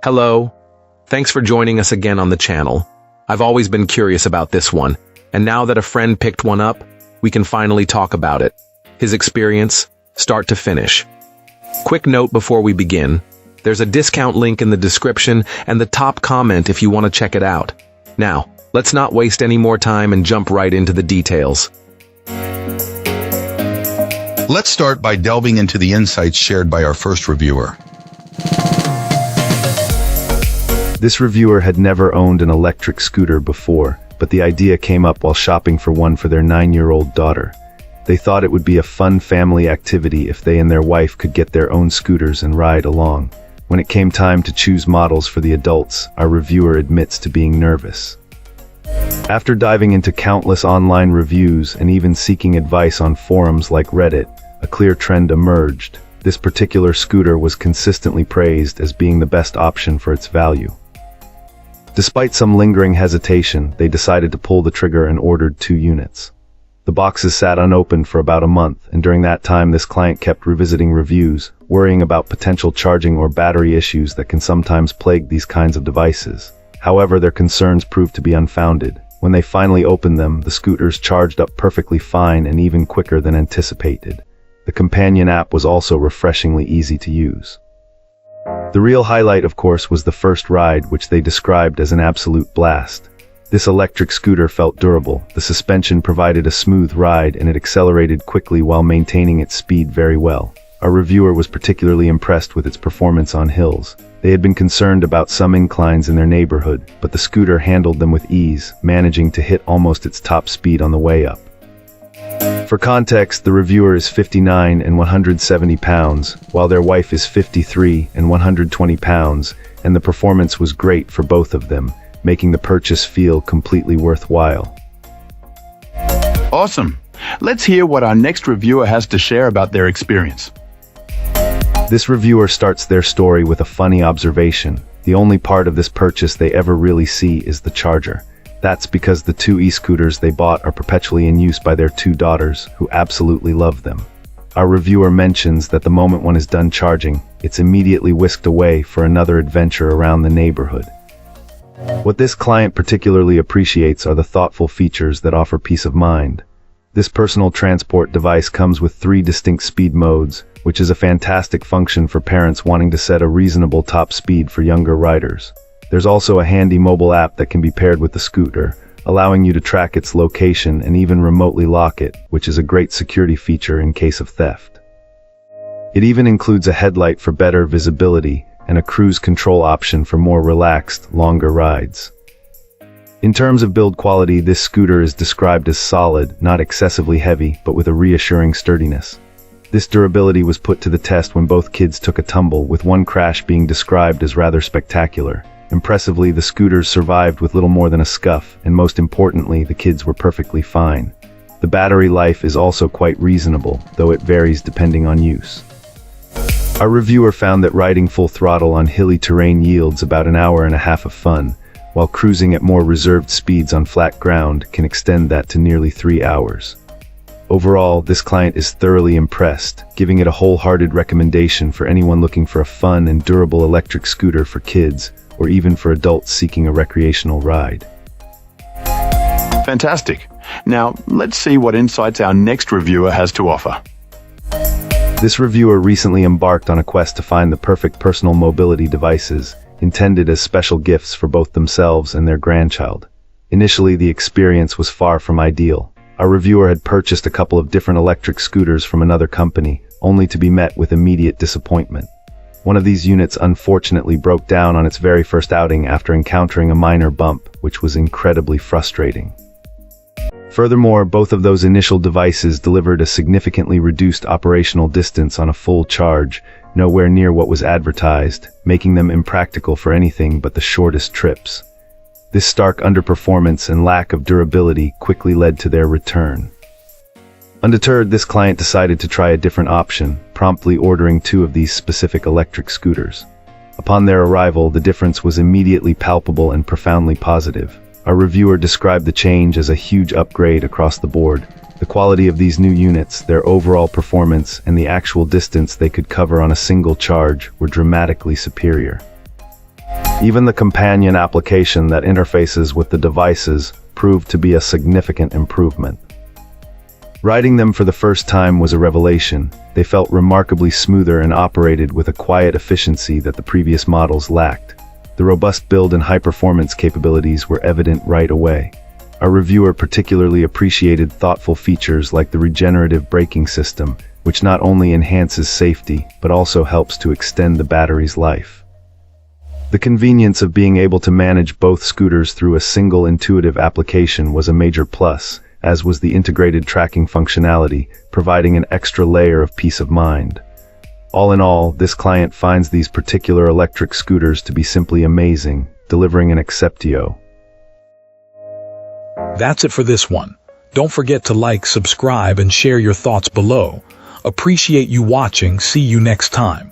Hello. Thanks for joining us again on the channel. I've always been curious about this one, and now that a friend picked one up, we can finally talk about it. His experience, start to finish. Quick note before we begin. There's a discount link in the description and the top comment if you want to check it out. Now, let's not waste any more time and jump right into the details. Let's start by delving into the insights shared by our first reviewer. This reviewer had never owned an electric scooter before, but the idea came up while shopping for one for their 9-year-old daughter. They thought it would be a fun family activity if they and their wife could get their own scooters and ride along. When it came time to choose models for the adults, our reviewer admits to being nervous. After diving into countless online reviews and even seeking advice on forums like Reddit, a clear trend emerged. This particular scooter was consistently praised as being the best option for its value. Despite some lingering hesitation, they decided to pull the trigger and ordered 2 units. The boxes sat unopened for about a month, and during that time this client kept revisiting reviews, worrying about potential charging or battery issues that can sometimes plague these kinds of devices. However, their concerns proved to be unfounded. When they finally opened them, the scooters charged up perfectly fine and even quicker than anticipated. The companion app was also refreshingly easy to use. The real highlight, of course, was the first ride, which they described as an absolute blast. This electric scooter felt durable, the suspension provided a smooth ride, and it accelerated quickly while maintaining its speed very well. Our reviewer was particularly impressed with its performance on hills. They had been concerned about some inclines in their neighborhood, but the scooter handled them with ease, managing to hit almost its top speed on the way up. For context, the reviewer is 59 and 170 pounds, while their wife is 53 and 120 pounds, and the performance was great for both of them, making the purchase feel completely worthwhile. Awesome. Let's hear what our next reviewer has to share about their experience. This reviewer starts their story with a funny observation. The only part of this purchase they ever really see is the charger. That's because the 2 e-scooters they bought are perpetually in use by their 2 daughters, who absolutely love them. Our reviewer mentions that the moment one is done charging, it's immediately whisked away for another adventure around the neighborhood. What this client particularly appreciates are the thoughtful features that offer peace of mind. This personal transport device comes with 3 distinct speed modes, which is a fantastic function for parents wanting to set a reasonable top speed for younger riders. There's also a handy mobile app that can be paired with the scooter, allowing you to track its location and even remotely lock it, which is a great security feature in case of theft. It even includes a headlight for better visibility and a cruise control option for more relaxed, longer rides. In terms of build quality, this scooter is described as solid, not excessively heavy, but with a reassuring sturdiness. This durability was put to the test when both kids took a tumble, with one crash being described as rather spectacular. Impressively, the scooters survived with little more than a scuff, and most importantly, the kids were perfectly fine. The battery life is also quite reasonable, though it varies depending on use. Our reviewer found that riding full throttle on hilly terrain yields about an hour and a half of fun, while cruising at more reserved speeds on flat ground can extend that to nearly 3 hours. Overall, this client is thoroughly impressed, giving it a wholehearted recommendation for anyone looking for a fun and durable electric scooter for kids, or even for adults seeking a recreational ride. Fantastic. Now, let's see what insights our next reviewer has to offer. This reviewer recently embarked on a quest to find the perfect personal mobility devices, intended as special gifts for both themselves and their grandchild. Initially, the experience was far from ideal. Our reviewer had purchased a couple of different electric scooters from another company, only to be met with immediate disappointment. One of these units unfortunately broke down on its very first outing after encountering a minor bump, which was incredibly frustrating. Furthermore, both of those initial devices delivered a significantly reduced operational distance on a full charge, nowhere near what was advertised, making them impractical for anything but the shortest trips. This stark underperformance and lack of durability quickly led to their return. Undeterred, this client decided to try a different option, promptly ordering 2 of these specific electric scooters. Upon their arrival, the difference was immediately palpable and profoundly positive. Our reviewer described the change as a huge upgrade across the board. The quality of these new units, their overall performance, and the actual distance they could cover on a single charge were dramatically superior. Even the companion application that interfaces with the devices proved to be a significant improvement. Riding them for the first time was a revelation. They felt remarkably smoother and operated with a quiet efficiency that the previous models lacked. The robust build and high-performance capabilities were evident right away. Our reviewer particularly appreciated thoughtful features like the regenerative braking system, which not only enhances safety, but also helps to extend the battery's life. The convenience of being able to manage both scooters through a single intuitive application was a major plus, as was the integrated tracking functionality, providing an extra layer of peace of mind. All in all, this client finds these particular electric scooters to be simply amazing, delivering an exceptio. That's it for this one. Don't forget to like, subscribe, and share your thoughts below. Appreciate you watching. See you next time.